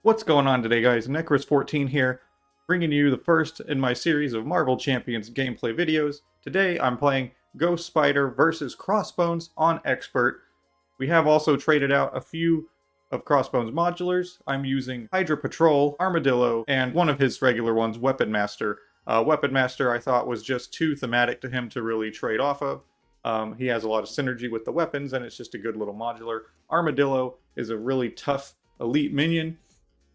What's going on today, guys? Necros14 here, bringing you the first in my series of Marvel Champions gameplay videos. Today I'm playing Ghost Spider versus Crossbones on Expert. We have also traded out a few of Crossbones modulars. I'm using Hydra Patrol, Armadillo, and one of his regular ones, Weapon Master. Weapon Master I thought was just too thematic to him to really trade off of. He has a lot of synergy with the weapons, and it's just a good little modular. Armadillo is a really tough elite minion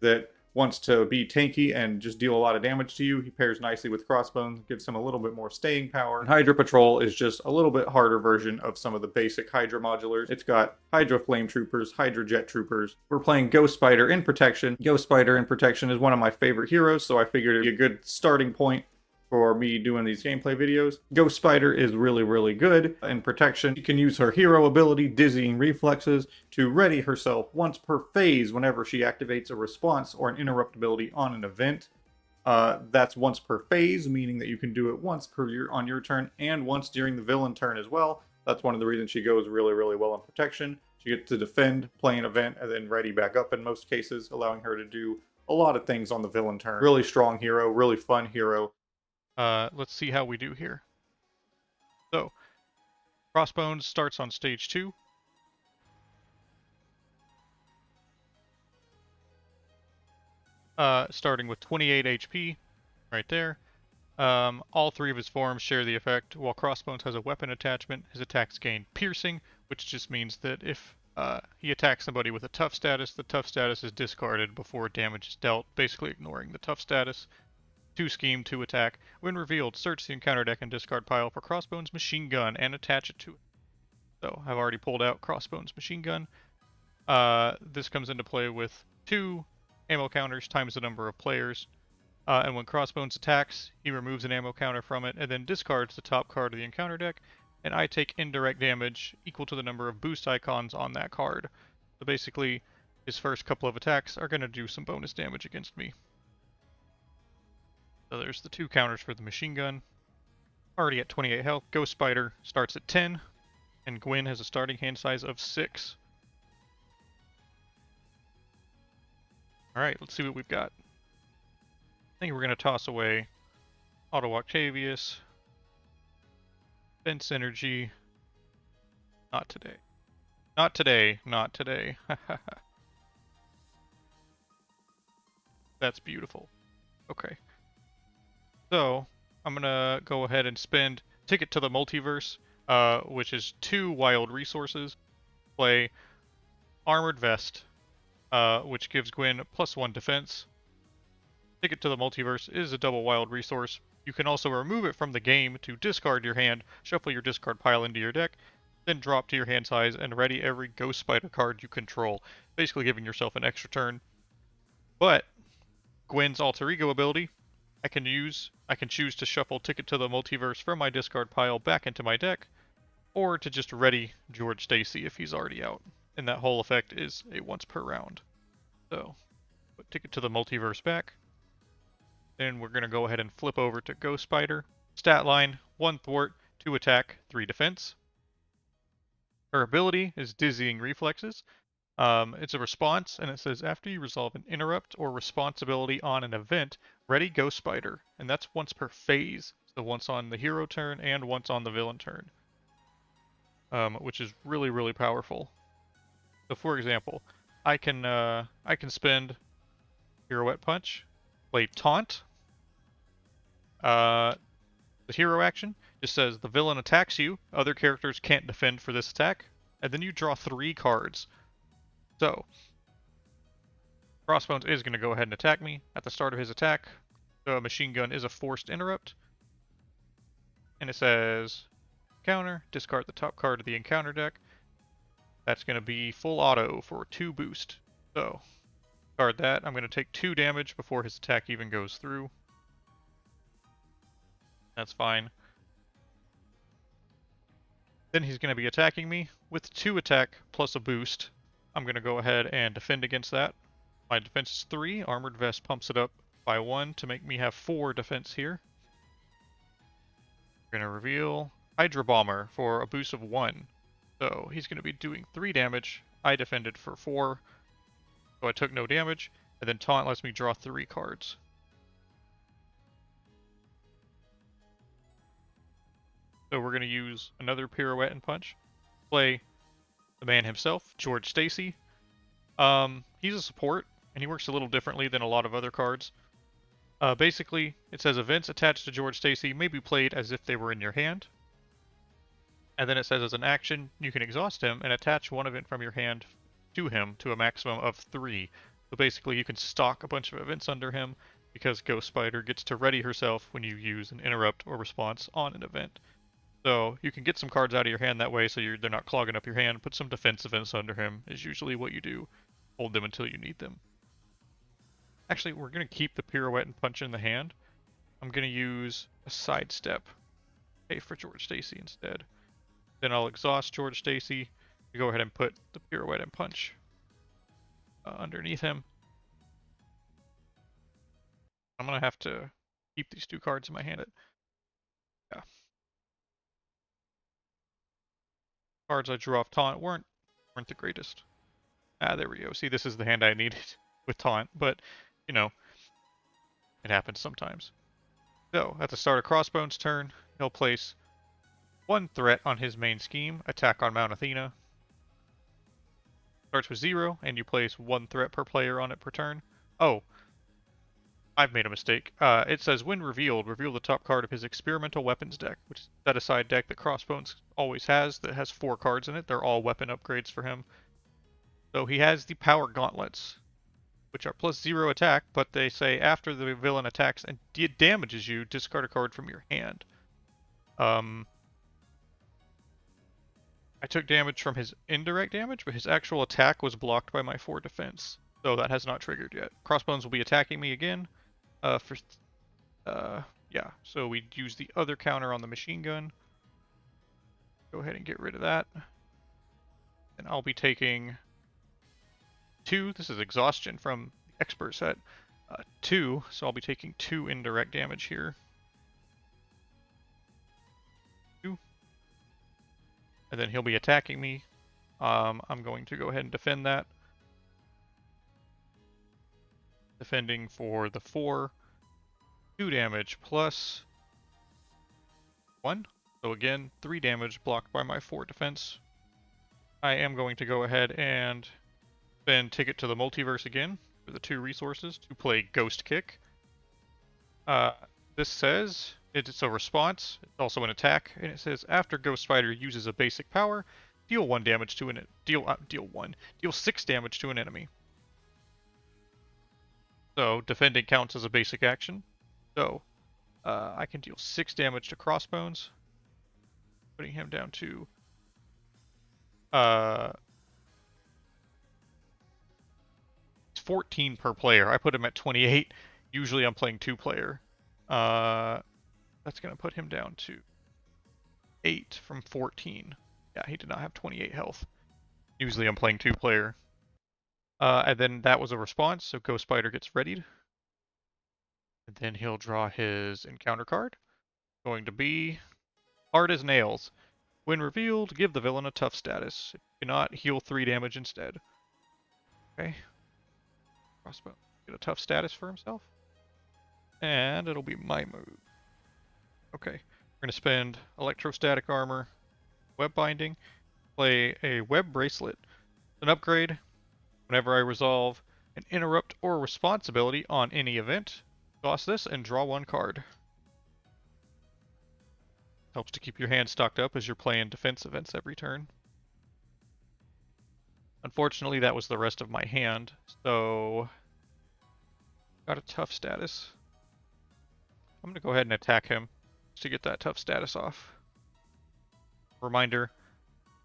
that wants to be tanky and just deal a lot of damage to you. He pairs nicely with Crossbones, gives him a little bit more staying power. And Hydra Patrol is just a little bit harder version of some of the basic Hydra modulars. It's got Hydra Flame Troopers, Hydra Jet Troopers. We're playing Ghost Spider in Protection. Ghost Spider in Protection is one of my favorite heroes, so I figured it'd be a good starting point for me doing these gameplay videos. Ghost Spider is really good in Protection. She can use her hero ability, Dizzying Reflexes, to ready herself once per phase whenever she activates a response or an interrupt ability on an event. That's once per phase, meaning that you can do it once on your turn and once during the villain turn as well. That's one of the reasons she goes really well in Protection. She gets to defend, play an event, and then ready back up in most cases, allowing her to do a lot of things on the villain turn. Really strong hero, really fun hero. Let's see how we do here. So, Crossbones starts on stage 2. Starting with 28 HP, right there. All three of his forms share the effect. While Crossbones has a weapon attachment, his attacks gain piercing, which just means that if he attacks somebody with a tough status, the tough status is discarded before damage is dealt, basically ignoring the tough status. 2 scheme, 2 attack. When revealed, search the encounter deck and discard pile for Crossbones Machine Gun and attach it to it. So, I've already pulled out Crossbones Machine Gun. This comes into play with 2 ammo counters times the number of players. And when Crossbones attacks, he removes an ammo counter from it and then discards the top card of the encounter deck, and I take indirect damage equal to the number of boost icons on that card. So basically, his first couple of attacks are going to do some bonus damage against me. So there's the 2 counters for the machine gun. Already at 28 health. Ghost Spider starts at 10, and Gwen has a starting hand size of 6. Alright, let's see what we've got. I think we're going to toss away Auto Octavius, Fence Energy. Not today. Not today. Not today. That's beautiful. Okay. So, I'm going to go ahead and spend Ticket to the Multiverse, which is 2 wild resources. Play Armored Vest, which gives Gwen +1 defense. Ticket to the Multiverse is a double wild resource. You can also remove it from the game to discard your hand, shuffle your discard pile into your deck, then drop to your hand size and ready every Ghost Spider card you control, basically giving yourself an extra turn. But Gwen's alter ego ability, I can choose to shuffle Ticket to the Multiverse from my discard pile back into my deck, or to just ready George Stacy if he's already out. And that whole effect is a once per round. So, put Ticket to the Multiverse back. Then we're going to go ahead and flip over to Ghost Spider. Stat line, 1 thwart, 2 attack, 3 defense. Her ability is Dizzying Reflexes. It's a response, and it says after you resolve an interrupt or responsibility on an event, ready Ghost Spider, and that's once per phase. So once on the hero turn and once on the villain turn, which is really powerful. So for example, I can spend Pirouette Punch, play Taunt. The hero action just says the villain attacks you, other characters can't defend for this attack, and then you draw 3 cards. So, Crossbones is going to go ahead and attack me. At the start of his attack, the machine gun is a forced interrupt. And it says, counter, discard the top card of the encounter deck. That's going to be full auto for 2 boost. So, discard that. I'm going to take 2 damage before his attack even goes through. That's fine. Then he's going to be attacking me with 2 attack plus a boost. I'm going to go ahead and defend against that. My defense is 3. Armored Vest pumps it up by 1 to make me have 4 defense here. We're going to reveal Hydra Bomber for a boost of 1. So he's going to be doing 3 damage. I defended for 4. So I took no damage. And then Taunt lets me draw 3 cards. So we're going to use another Pirouette and Punch. Play the man himself, George Stacy. He's a support, and he works a little differently than a lot of other cards. Basically, it says events attached to George Stacy may be played as if they were in your hand. And then it says as an action, you can exhaust him and attach one event from your hand to him to a maximum of 3. So basically you can stock a bunch of events under him because Ghost Spider gets to ready herself when you use an interrupt or response on an event. So you can get some cards out of your hand that way so they're not clogging up your hand. Put some defense events under him is usually what you do. Hold them until you need them. Actually, we're going to keep the Pirouette and Punch in the hand. I'm going to use a Sidestep for George Stacy instead. Then I'll exhaust George Stacy. Go ahead and put the Pirouette and Punch underneath him. I'm going to have to keep these 2 cards in my hand. Yeah. Cards I drew off Taunt weren't the greatest. There we go. See, this is the hand I needed with Taunt, but, you know, it happens sometimes. So, at the start of Crossbones' turn, he'll place 1 threat on his main scheme, attack on Mount Athena. Starts with 0, and you place 1 threat per player on it per turn. Oh, I've made a mistake. It says, when revealed, reveal the top card of his experimental weapons deck, which is a set-aside deck that Crossbones always has, that has 4 cards in it. They're all weapon upgrades for him. So he has the Power Gauntlets, which are plus 0 attack, but they say after the villain attacks and damages you, discard a card from your hand. I took damage from his indirect damage, but his actual attack was blocked by my 4 defense. So that has not triggered yet. Crossbones will be attacking me again. Yeah, so we use the other counter on the machine gun. Go ahead and get rid of that. And I'll be taking 2. This is exhaustion from the expert set. 2, so I'll be taking 2 indirect damage here. 2. And then he'll be attacking me. I'm going to go ahead and defend that. Defending for the 4. 2 damage plus 1. So again, 3 damage blocked by my 4 defense. I am going to go ahead and then Ticket to the Multiverse again for the 2 resources to play Ghost Kick. This says it's a response. It's also an attack, and it says after Ghost Spider uses a basic power, deal 1 damage to an deal 6 damage to an enemy. So defending counts as a basic action. So I can deal 6 damage to Crossbones, putting him down to 14 per player. I put him at 28. Usually I'm playing 2-player. That's going to put him down to 8 from 14. Yeah, he did not have 28 health. Usually I'm playing 2-player. And then that was a response, so Ghost Spider gets readied. And then he'll draw his encounter card. Going to be Hard as Nails. When revealed, give the villain a tough status. If you cannot, heal 3 damage instead. Okay. Crossbow. Get a tough status for himself. And it'll be my move. Okay. We're going to spend Electrostatic Armor, Web Binding, play a Web Bracelet. It's an upgrade. Whenever I resolve an interrupt or responsibility on any event, toss this and draw 1 card. Helps to keep your hand stocked up as you're playing defense events every turn. Unfortunately, that was the rest of my hand, so got a tough status. I'm going to go ahead and attack him just to get that tough status off. Reminder,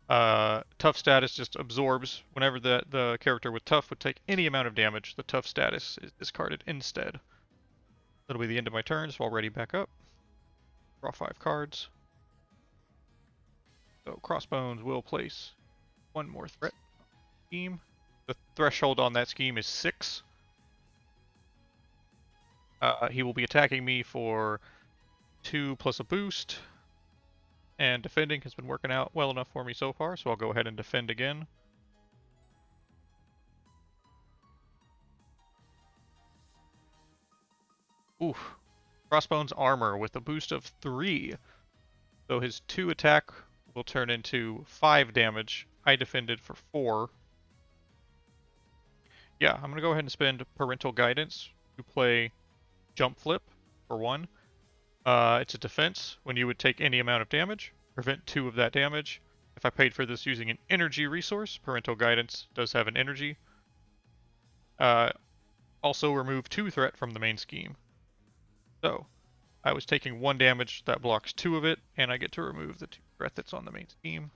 tough status just absorbs whenever the character with tough would take any amount of damage, the tough status is discarded instead. That'll be the end of my turn, so I'll ready back up. Draw 5 cards. So Crossbones will place 1 more threat scheme. The threshold on that scheme is 6. He will be attacking me for 2 plus a boost. And defending has been working out well enough for me so far, so I'll go ahead and defend again. Oof. Crossbones armor with a boost of 3. So his 2 attack will turn into 5 damage. I defended for 4. Yeah, I'm going to go ahead and spend Parental Guidance to play Jump Flip for 1. It's a defense when you would take any amount of damage. Prevent 2 of that damage. If I paid for this using an energy resource, Parental Guidance does have an energy. Also remove 2 threat from the main scheme. So, I was taking 1 damage, that blocks 2 of it, and I get to remove the 2 threat that's on the main scheme.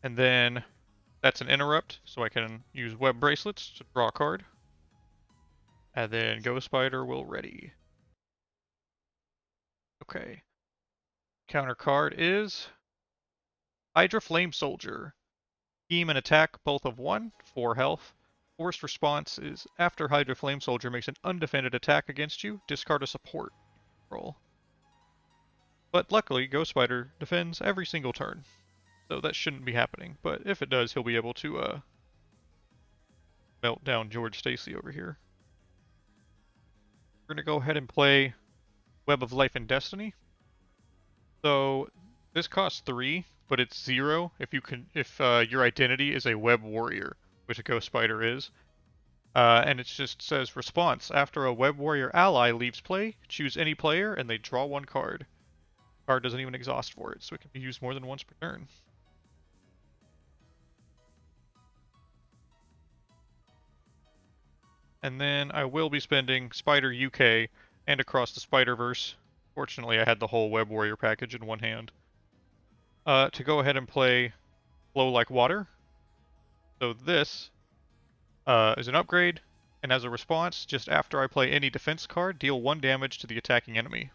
And then that's an interrupt, so I can use web bracelets to draw a card. And then Ghost Spider will ready. Okay. Counter card is Hydra Flame Soldier. Scheme and attack both of 1, 4 health. Forced response is after Hydra Flame Soldier makes an undefended attack against you, discard a support roll. But luckily, Ghost Spider defends every single turn, so that shouldn't be happening. But if it does, he'll be able to melt down George Stacy over here. We're going to go ahead and play Web of Life and Destiny. So this costs 3, but it's 0 if your identity is a Web Warrior, which a Ghost Spider is. And it just says response. After a Web Warrior ally leaves play, choose any player and they draw 1 card. The card doesn't even exhaust for it, so it can be used more than once per turn. And then I will be spending Spider UK and Across the Spider-Verse. Fortunately, I had the whole Web Warrior package in one hand. To go ahead and play Flow Like Water. So this is an upgrade, and as a response, just after I play any defense card, deal 1 damage to the attacking enemy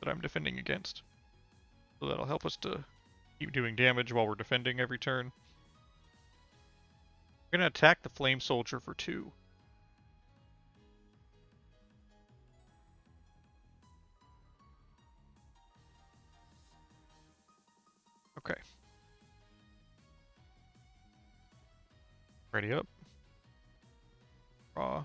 that I'm defending against. So that'll help us to keep doing damage while we're defending every turn. We're going to attack the Flame Soldier for 2. Okay. Ready up. Draw.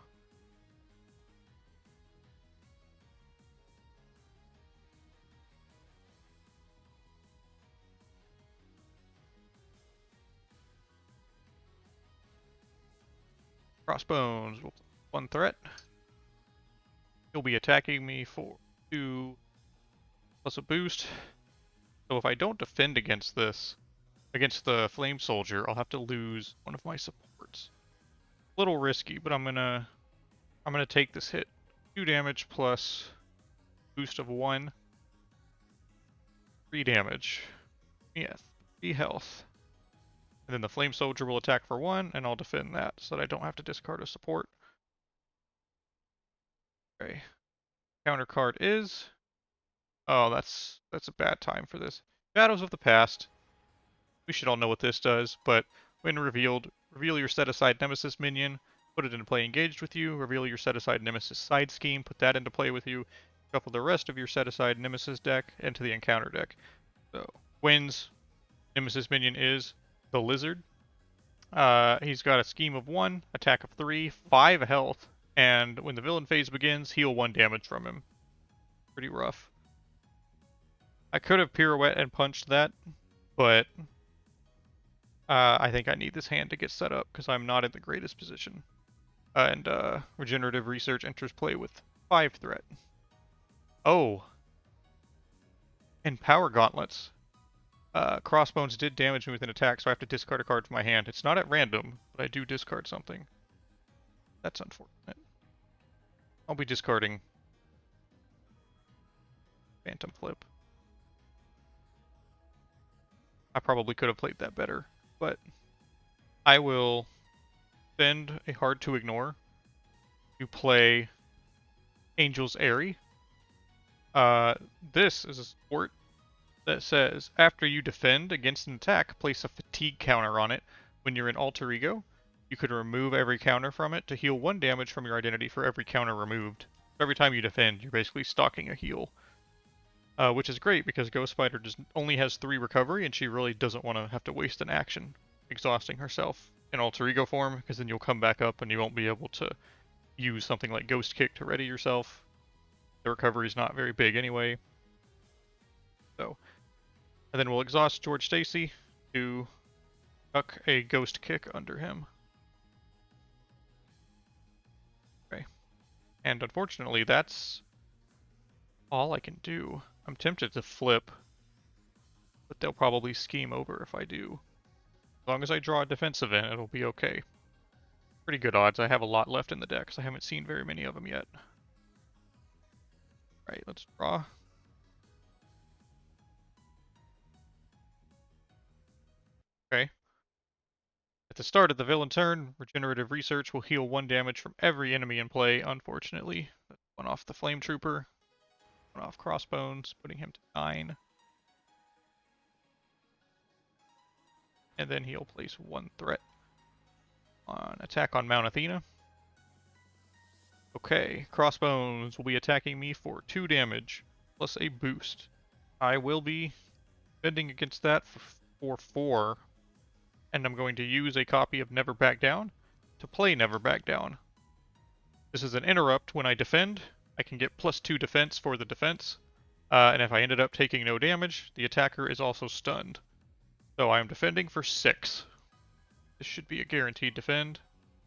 Crossbones will 1 threat. He'll be attacking me for 2 plus a boost. So if I don't defend against this, against the Flame Soldier, I'll have to lose one of my supports. A little risky, but I'm gonna take this hit. 2 damage plus boost of 1. 3 damage. Yeah, 3 health. And then the Flame Soldier will attack for 1, and I'll defend that so that I don't have to discard a support. Okay. Counter card is... Oh, that's a bad time for this. Shadows of the Past. We should all know what this does, but when revealed, reveal your set-aside Nemesis minion, put it into play engaged with you, reveal your set-aside Nemesis side scheme, put that into play with you, shuffle the rest of your set-aside Nemesis deck into the encounter deck. So, Wynn's Nemesis minion is the Lizard. He's got a scheme of 1, attack of 3, 5 health, and when the villain phase begins, heal 1 damage from him. Pretty rough. I could have pirouette and punched that, but I think I need this hand to get set up because I'm not in the greatest position. And Regenerative Research enters play with 5 threat. Oh! And Power Gauntlets. Crossbones did damage me with an attack, so I have to discard a card from my hand. It's not at random, but I do discard something. That's unfortunate. I'll be discarding Phantom Flip. I probably could have played that better, but I will spend a hard to ignore to play Angel's Airy. This is a support that says, after you defend against an attack, place a fatigue counter on it. When you're in Alter Ego, you could remove every counter from it to heal 1 damage from your identity for every counter removed. So every time you defend, you're basically stocking a heal. Which is great because Ghost Spider only has 3 recovery and she really doesn't want to have to waste an action exhausting herself in alter ego form, because then you'll come back up and you won't be able to use something like Ghost Kick to ready yourself. The recovery is not very big anyway. So, and then we'll exhaust George Stacy to tuck a Ghost Kick under him. Okay. And unfortunately, that's all I can do. I'm tempted to flip, but they'll probably scheme over if I do. As long as I draw a defense event, it'll be okay. Pretty good odds. I have a lot left in the deck, so I haven't seen very many of them yet. Alright, let's draw. Okay. At the start of the villain turn, Regenerative Research will heal 1 damage from every enemy in play, unfortunately. That's 1 off the Flame Trooper, 1 off Crossbones, putting him to 9. And then he'll place 1 threat on attack on Mount Athena. Okay, Crossbones will be attacking me for 2 damage, plus a boost. I will be defending against that for 4. And I'm going to use a copy of Never Back Down to play Never Back Down. This is an interrupt. When I defend, I can get +2 defense for the defense, and if I ended up taking no damage, the attacker is also stunned. So I am defending for 6. This should be a guaranteed defend.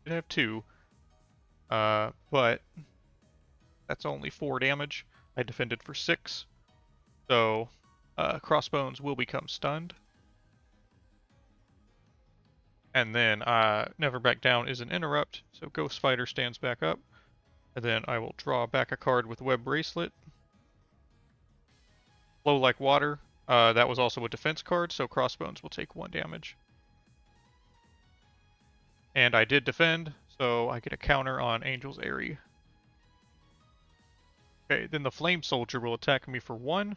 I have 2, but that's only 4 damage. I defended for 6, so Crossbones will become stunned. And then Never Back Down is an interrupt, so Ghost Fighter stands back up. And then I will draw back a card with Web Bracelet. Flow Like Water, that was also a defense card, so Crossbones will take 1 damage. And I did defend, so I get a counter on Angel's Airy. Okay, then the Flame Soldier will attack me for 1.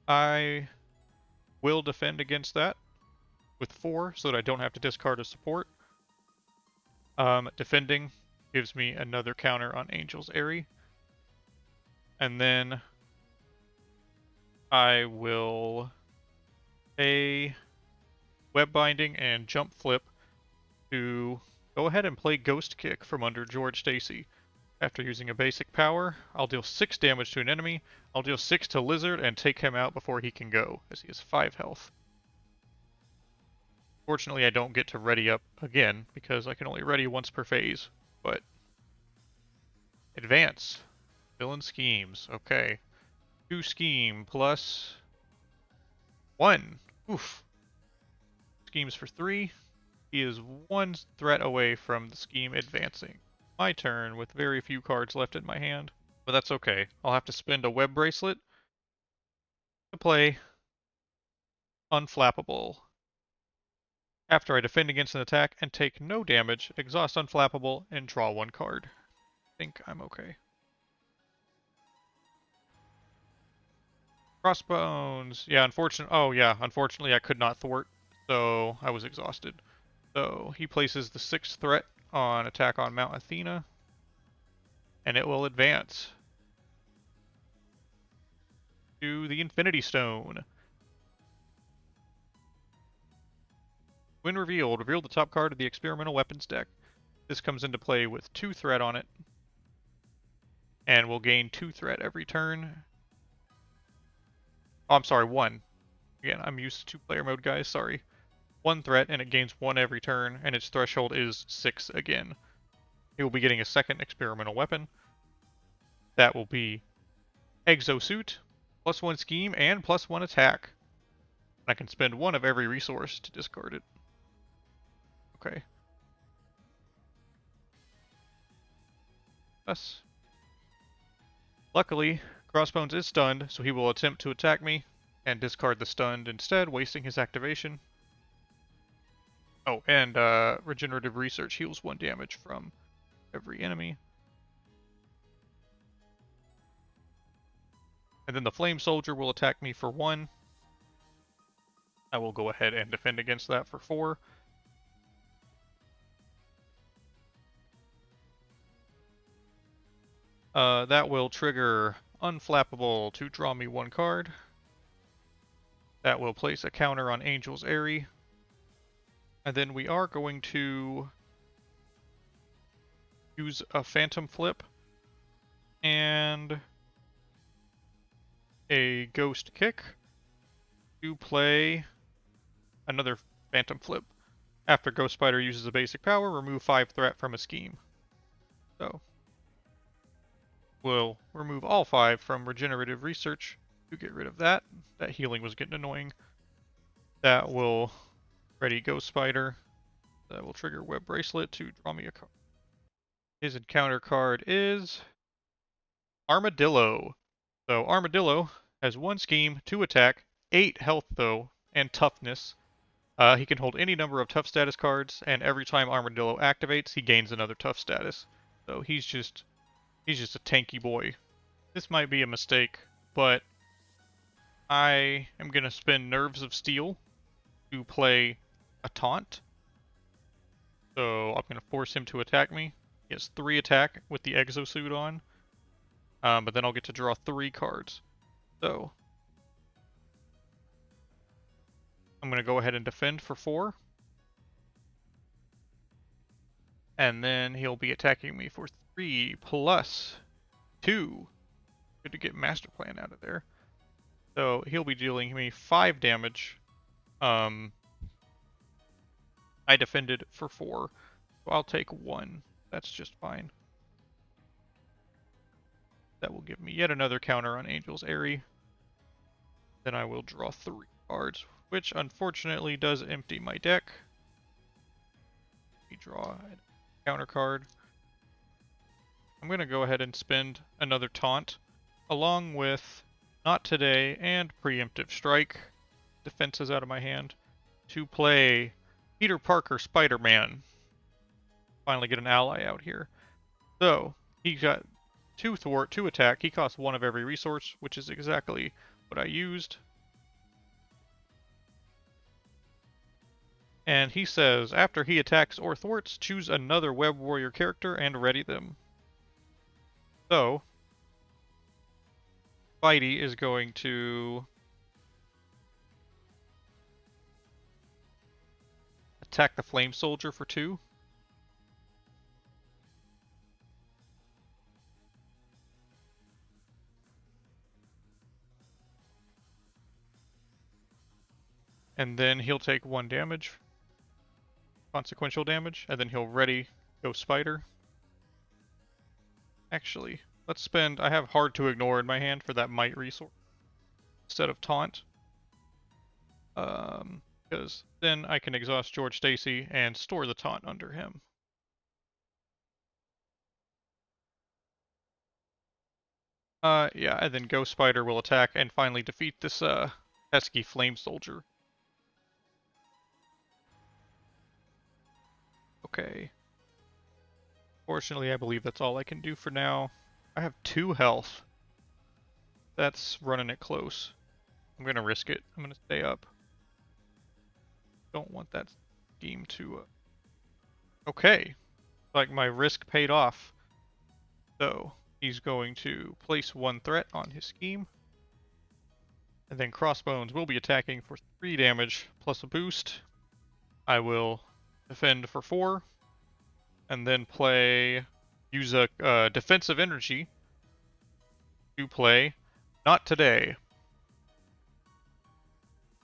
I will defend against that with 4, so that I don't have to discard a support. Defending gives me another counter on Angel's Airy. And then I will pay Web Binding and Jump Flip to go ahead and play Ghost Kick from under George Stacy. After using a basic power, I'll deal 6 damage to an enemy, I'll deal 6 to Lizard and take him out before he can go, as he has 5 health. Fortunately, I don't get to ready up again, because I can only ready once per phase, but... Advance. Villain Schemes. Okay. 2 Scheme plus... 1. Oof. Schemes for 3. He is 1 threat away from the scheme advancing. My turn, with very few cards left in my hand. But that's okay. I'll have to spend a Web Bracelet to play Unflappable. After I defend against an attack and take no damage, exhaust Unflappable and draw 1 card. I think I'm okay. Crossbones. Yeah, unfortunately I could not thwart, so I was exhausted. So he places the 6th threat on attack on Mount Athena, and it will advance to the Infinity Stone. When revealed, reveal the top card of the experimental weapons deck. This comes into play with 2 threat on it, and will gain 2 threat every turn. Oh, I'm sorry, 1. Again, I'm used to 2-player mode, guys, sorry. 1 threat, and it gains 1 every turn, and its threshold is 6 again. He will be getting a 2nd experimental weapon. That will be Exosuit, +1 scheme, and +1 attack. I can spend 1 of every resource to discard it. Okay. Thus. Luckily, Crossbones is stunned, so he will attempt to attack me, and discard the stunned instead, wasting his activation. Oh, and Regenerative Research heals 1 damage from every enemy. And then the Flame Soldier will attack me for 1. I will go ahead and defend against that for 4. That will trigger Unflappable to draw me 1 card. That will place a counter on Angel's Airy. And then we are going to use a Phantom Flip and a Ghost Kick to play another Phantom Flip. After Ghost Spider uses a basic power, remove 5 threat from a scheme. So, we'll remove all 5 from Regenerative Research to get rid of that. That healing was getting annoying. That will ready Ghost Spider. That will trigger Web Bracelet to draw me a card. His encounter card is Armadillo. So Armadillo has 1 scheme, 2 attack, 8 health though, and toughness. He can hold any number of tough status cards, and every time Armadillo activates, he gains another tough status. So he's just a tanky boy. This might be a mistake, but I am gonna spend Nerves of Steel to play a taunt. So I'm gonna force him to attack me. He has 3 attack with the exosuit on, but then I'll get to draw 3 cards. So I'm gonna go ahead and defend for 4. And then he'll be attacking me for 3 plus 2. Good to get Master Plan out of there. So he'll be dealing me 5 damage. I defended for 4. So I'll take 1. That's just fine. That will give me yet another counter on Angel's Airy. Then I will draw 3 cards, which unfortunately does empty my deck. Let me draw a counter card. I'm going to go ahead and spend another taunt, along with Not Today and Preemptive Strike, defenses out of my hand, to play Peter Parker Spider-Man. Finally get an ally out here. So, he got 2 thwart, 2 attack. He costs 1 of every resource, which is exactly what I used. And he says, after he attacks or thwarts, choose another Web Warrior character and ready them. So, Spidey is going to attack the Flame Soldier for 2. And then he'll take 1 damage, consequential damage, and then he'll ready Ghost Spider. Actually, let's spend, I have Hard to Ignore in my hand for that Might resource instead of Taunt. Because then I can exhaust George Stacy and store the Taunt under him. Yeah, and then Ghost Spider will attack and finally defeat this pesky Flame Soldier. Okay. Fortunately, I believe that's all I can do for now. I have 2 health. That's running it close. I'm gonna risk it. I'm gonna stay up. Don't want that scheme to... Okay. Like my risk paid off. So, he's going to place 1 threat on his scheme. And then Crossbones will be attacking for 3 damage plus a boost. I will defend for 4. And then use a defensive energy to play Not Today.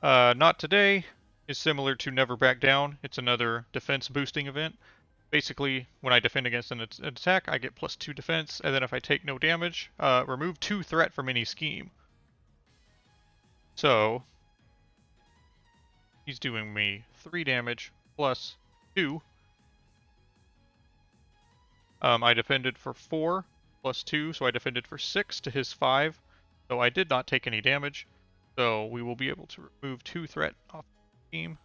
Not Today is similar to Never Back Down. It's another defense boosting event. Basically, when I defend against an attack, I get +2 defense, and then if I take no damage, remove 2 threat from any scheme. So, he's doing me 3 damage plus 2. I defended for 4 plus 2, so I defended for 6 to his 5. So I did not take any damage. So we will be able to remove 2 threat off the team.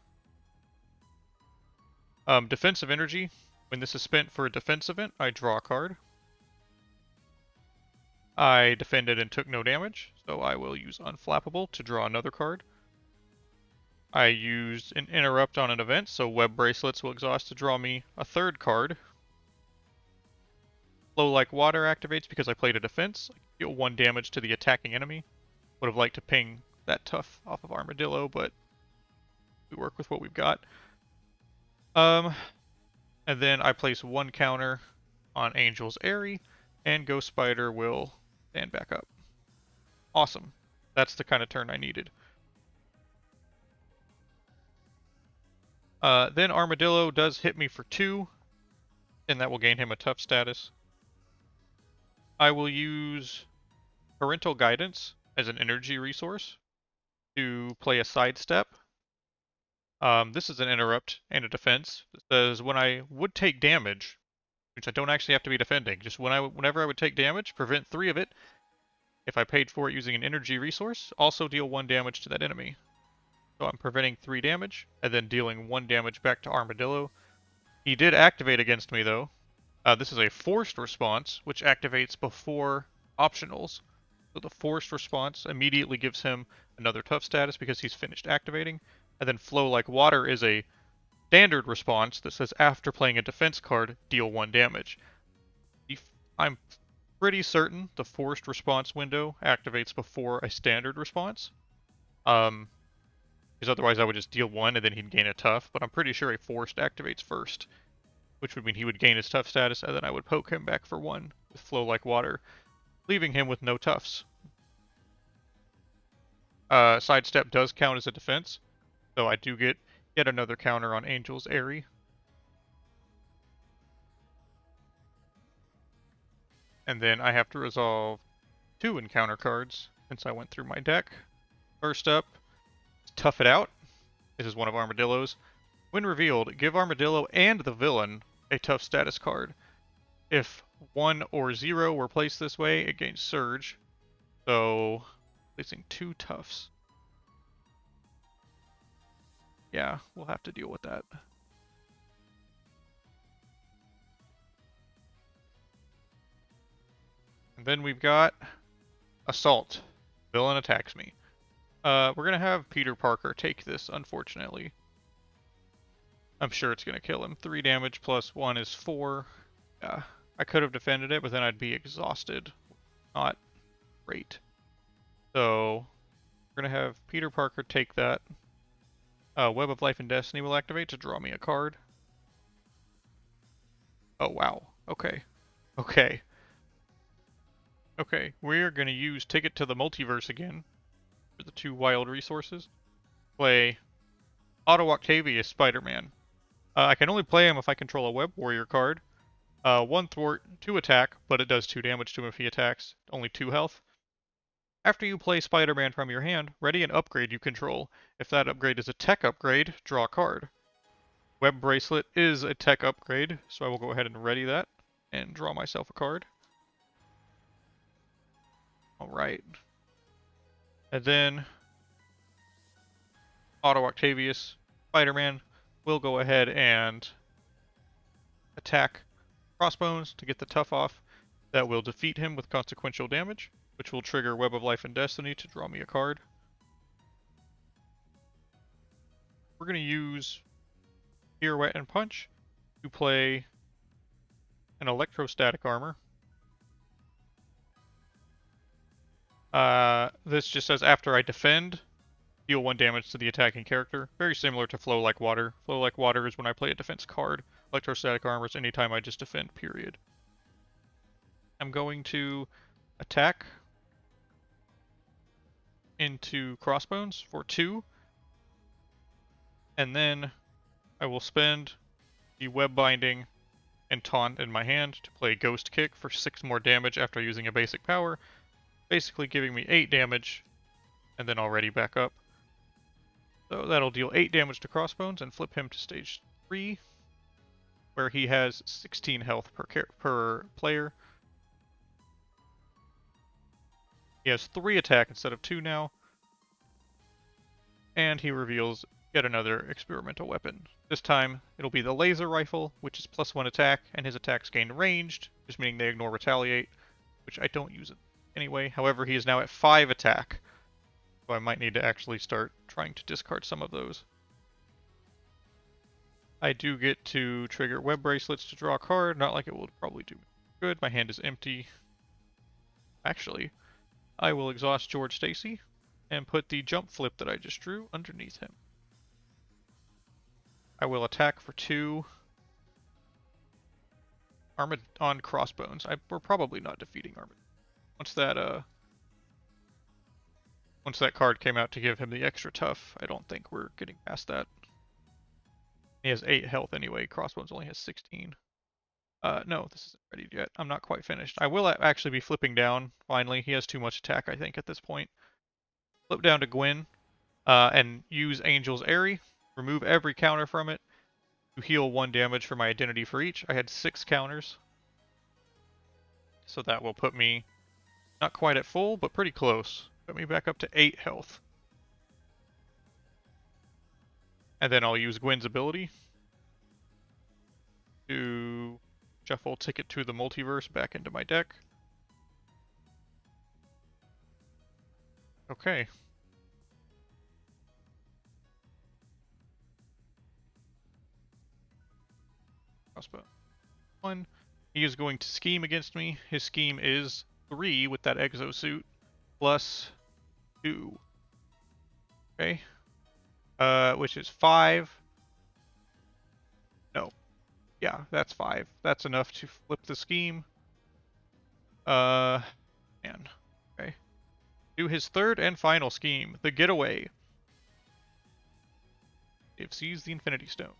Defensive energy. When this is spent for a defense event, I draw a card. I defended and took no damage, so I will use Unflappable to draw another card. I used an interrupt on an event, so Web Bracelets will exhaust to draw me a 3rd card. Flow Like Water activates because I played a defense. I deal 1 damage to the attacking enemy. Would have liked to ping that tough off of Armadillo, but we work with what we've got. Um, and then I place one counter on Angel's Airy, and Ghost Spider will stand back up. Awesome. That's the kind of turn I needed. Then Armadillo does hit me for 2, and that will gain him a tough status. I will use Parental Guidance as an energy resource to play a sidestep. This is an interrupt and a defense. It says when I would take damage, which I don't actually have to be defending, just whenever I would take damage, prevent 3 of it. If I paid for it using an energy resource, also deal 1 damage to that enemy. So I'm preventing 3 damage, and then dealing 1 damage back to Armadillo. He did activate against me though. This is a forced response, which activates before optionals. So the forced response immediately gives him another tough status because he's finished activating. And then Flow Like Water is a standard response that says after playing a defense card, deal 1 damage. I'm pretty certain the forced response window activates before a standard response. Because otherwise I would just deal 1 and then he'd gain a tough, but I'm pretty sure a forced activates first, which would mean he would gain his tough status and then I would poke him back for 1 with Flow Like Water, leaving him with no toughs. Sidestep does count as a defense, so I do get yet another counter on Angel's Airy. And then I have to resolve 2 encounter cards since I went through my deck. First up, Tough It Out. This is one of Armadillo's. When revealed, give Armadillo and the villain a tough status card. If 1 or 0 were placed this way, it gains Surge. So, placing 2 toughs. Yeah, we'll have to deal with that. And then we've got Assault. Villain attacks me. We're gonna have Peter Parker take this, unfortunately. I'm sure it's gonna kill him. 3 damage plus 1 is 4. Yeah, I could have defended it, but then I'd be exhausted. Not great. So, we're gonna have Peter Parker take that. Web of Life and Destiny will activate to draw me a card. Oh, wow. Okay. Okay. Okay, we're gonna use Ticket to the Multiverse again for the 2 wild resources. Play Auto Octavius Spider-Man. I can only play him if I control a Web Warrior card. 1 thwart, 2 attack, but it does 2 damage to him if he attacks. Only 2 health. After you play Spider-Man from your hand, ready an upgrade you control. If that upgrade is a tech upgrade, draw a card. Web Bracelet is a tech upgrade, so I will go ahead and ready that and draw myself a card. Alright. And then Auto Octavius Spider-Man will go ahead and attack Crossbones to get the tough off. That will defeat him with consequential damage, which will trigger Web of Life and Destiny to draw me a card. We're going to use Pirouette and Punch to play an Electrostatic Armor. This just says after I defend, deal 1 damage to the attacking character. Very similar to Flow Like Water. Flow Like Water is when I play a defense card. Electrostatic Armor is anytime I just defend, period. I'm going to attack into Crossbones for 2. And then I will spend the Web Binding and Taunt in my hand to play Ghost Kick for 6 more damage after using a basic power. Basically giving me 8 damage, and then I'll ready back up. So that'll deal 8 damage to Crossbones and flip him to stage 3, where he has 16 health per player. He has 3 attack instead of 2 now, and he reveals yet another experimental weapon. This time, it'll be the laser rifle, which is +1 attack, and his attacks gain ranged, just meaning they ignore retaliate, which I don't use it anyway. However, he is now at 5 attack, so I might need to actually start trying to discard some of those. I do get to trigger Web Bracelets to draw a card, not like it will probably do good. My hand is empty. Actually, I will exhaust George Stacy and put the jump flip that I just drew underneath him. I will attack for 2 on Crossbones. We're probably not defeating Armadillo. Once that card came out to give him the extra tough, I don't think we're getting past that. He has 8 health anyway. Crossbones only has 16. No, this isn't ready yet. I'm not quite finished. I will actually be flipping down, finally. He has too much attack, I think, at this point. Flip down to Gwyn, and use Angel's Airy. Remove every counter from it. To heal 1 damage for my identity for each. I had 6 counters. So that will put me not quite at full, but pretty close. Put me back up to 8 health. And then I'll use Gwyn's ability to shuffle Ticket to the Multiverse back into my deck. Okay. Crossbow. 1. He is going to scheme against me. His scheme is 3 with that exosuit plus 2. Okay. Which is 5. No. Yeah, that's 5. That's enough to flip the scheme. Man. Okay. Do his third and final scheme, the getaway. It sees the Infinity Stone.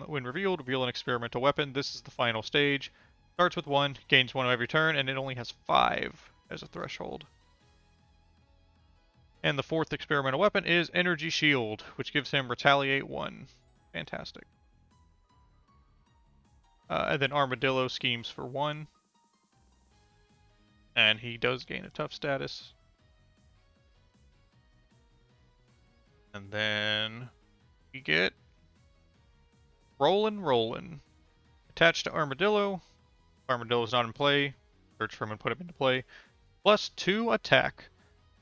When revealed, reveal an experimental weapon. This is the final stage. Starts with 1, gains 1 every turn, and it only has 5 as a threshold. And the 4th experimental weapon is Energy Shield, which gives him Retaliate 1. Fantastic. And then Armadillo schemes for 1. And he does gain a tough status. And then we get Rollin'. Attached to Armadillo. Armadillo's not in play. Search for him and put him into play. Plus 2 attack.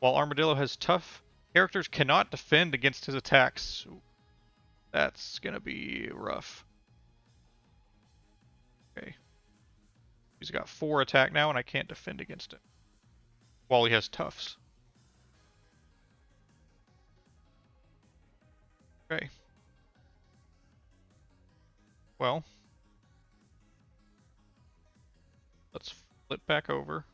While Armadillo has tough, characters cannot defend against his attacks. That's gonna be rough. Okay. He's got 4 attack now, and I can't defend against it. While he has toughs. Okay. Well. Let's flip back over.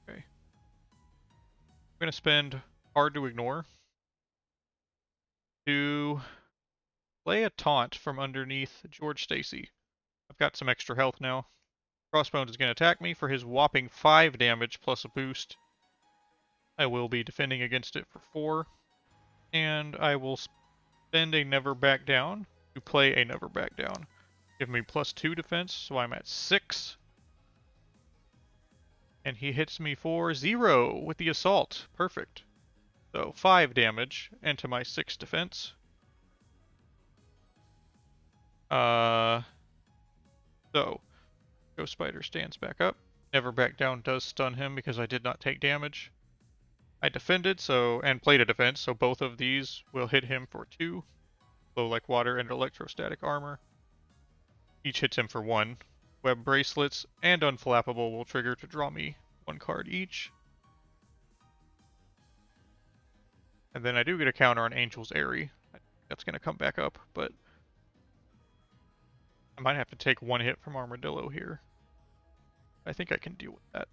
Okay. I'm going to spend Hard to Ignore to play a taunt from underneath George Stacy. I've got some extra health now. Crossbones is going to attack me for his whopping 5 damage plus a boost. I will be defending against it for 4. And I will spend a Never Back Down to play a Never Back Down. Give me plus 2 defense, so I'm at 6. And he hits me for 0 with the Assault. Perfect. So 5 damage into my 6 defense. So Ghost Spider stands back up. Never Back Down does stun him because I did not take damage. I defended and played a defense, so both of these will hit him for 2. Flow Like Water and Electrostatic Armor. Each hits him for 1. Web Bracelets and Unflappable will trigger to draw me 1 card each. And then I do get a counter on Angel's Airy. That's going to come back up, but I might have to take 1 hit from Armadillo here. I think I can deal with that.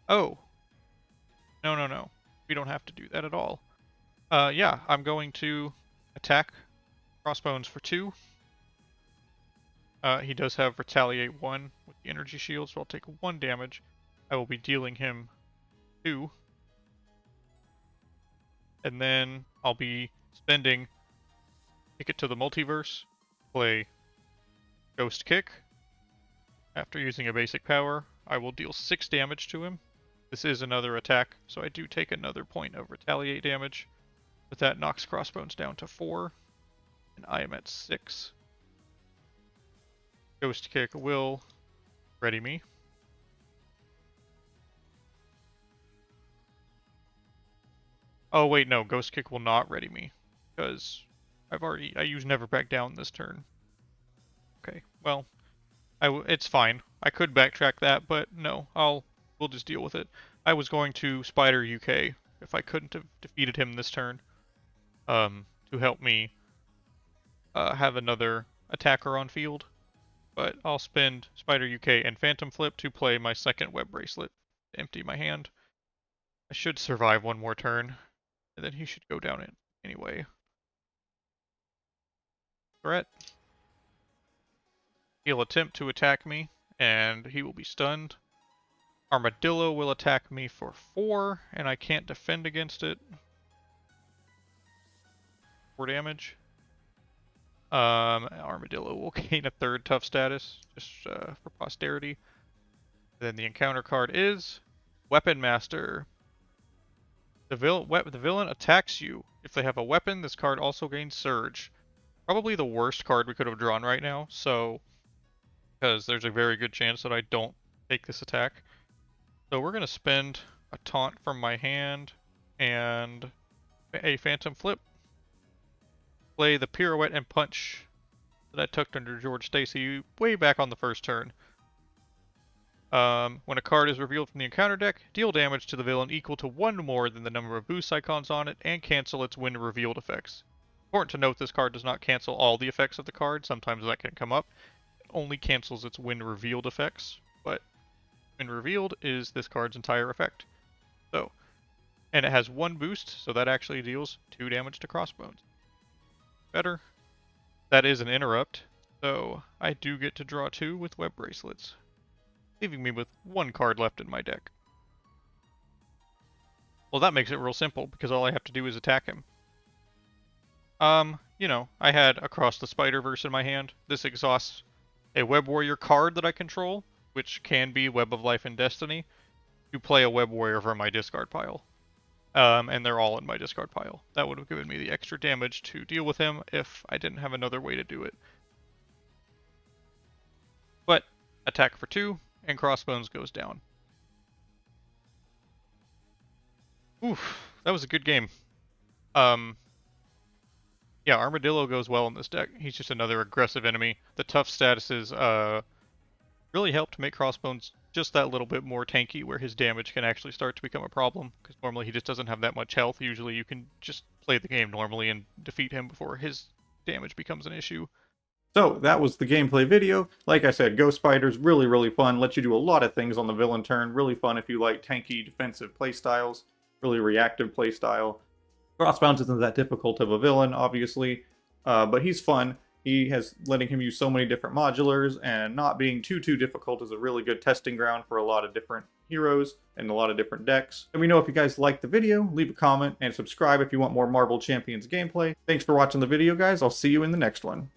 Oh. No. We don't have to do that at all. Yeah, I'm going to attack Crossbones for 2. He does have Retaliate 1 with the Energy Shield, so I'll take 1 damage. I will be dealing him 2. And then I'll be spending Ticket to the Multiverse, play Ghost Kick. After using a basic power, I will deal 6 damage to him. This is another attack, so I do take another point of Retaliate damage. But that knocks Crossbones down to 4, and I am at 6. Ghost Kick will ready me. Oh wait, no, Ghost Kick will not ready me, because I used Never Back Down this turn. Okay, well, it's fine. I could backtrack that, but no, we'll just deal with it. I was going to Spider UK if I couldn't have defeated him this turn, to help me have another attacker on field. But I'll spend Spider UK and Phantom Flip to play my second Web Bracelet to empty my hand. I should survive one more turn, and then he should go down it anyway. Threat. He'll attempt to attack me, and he will be stunned. Armadillo will attack me for 4, and I can't defend against it. 4 damage. Armadillo will gain a 3rd tough status, just for posterity. Then the encounter card is Weapon Master. The villain attacks you. If they have a weapon, this card also gains Surge. Probably the worst card we could have drawn right now, so because there's a very good chance that I don't take this attack. So we're going to spend a taunt from my hand and a Phantom Flip. Play the Pirouette and Punch that I took under George Stacy way back on the first turn. When a card is revealed from the encounter deck, deal damage to the villain equal to 1 more than the number of boost icons on it, and cancel its when revealed effects. Important to note this card does not cancel all the effects of the card, sometimes that can come up. It only cancels its when revealed effects, but when revealed is this card's entire effect. So, and it has 1 boost, so that actually deals 2 damage to Crossbones. Better. That is an interrupt, so I do get to draw 2 with Web Bracelets, leaving me with 1 card left in my deck. Well, that makes it real simple, because all I have to do is attack him. You know, I had Across the Spider-Verse in my hand. This exhausts a Web Warrior card that I control, which can be Web of Life and Destiny, to play a Web Warrior from my discard pile. And they're all in my discard pile. That would have given me the extra damage to deal with him if I didn't have another way to do it. But, attack for 2, and Crossbones goes down. Oof, that was a good game. Yeah, Armadillo goes well in this deck. He's just another aggressive enemy. The tough statuses really help to make Crossbones just that little bit more tanky, where his damage can actually start to become a problem, because normally he just doesn't have that much health. Usually you can just play the game normally and defeat him before his damage becomes an issue. So that was the gameplay video. Like I said, Ghost Spider's really, really fun. Lets you do a lot of things on the villain turn. Really fun if you like tanky defensive playstyles. Really reactive playstyle. Crossbones isn't that difficult of a villain, obviously, but he's fun. He has letting him use so many different modulars, and not being too difficult is a really good testing ground for a lot of different heroes and a lot of different decks. Let me know if you guys liked the video, leave a comment, and subscribe if you want more Marvel Champions gameplay. Thanks for watching the video, guys. I'll see you in the next one.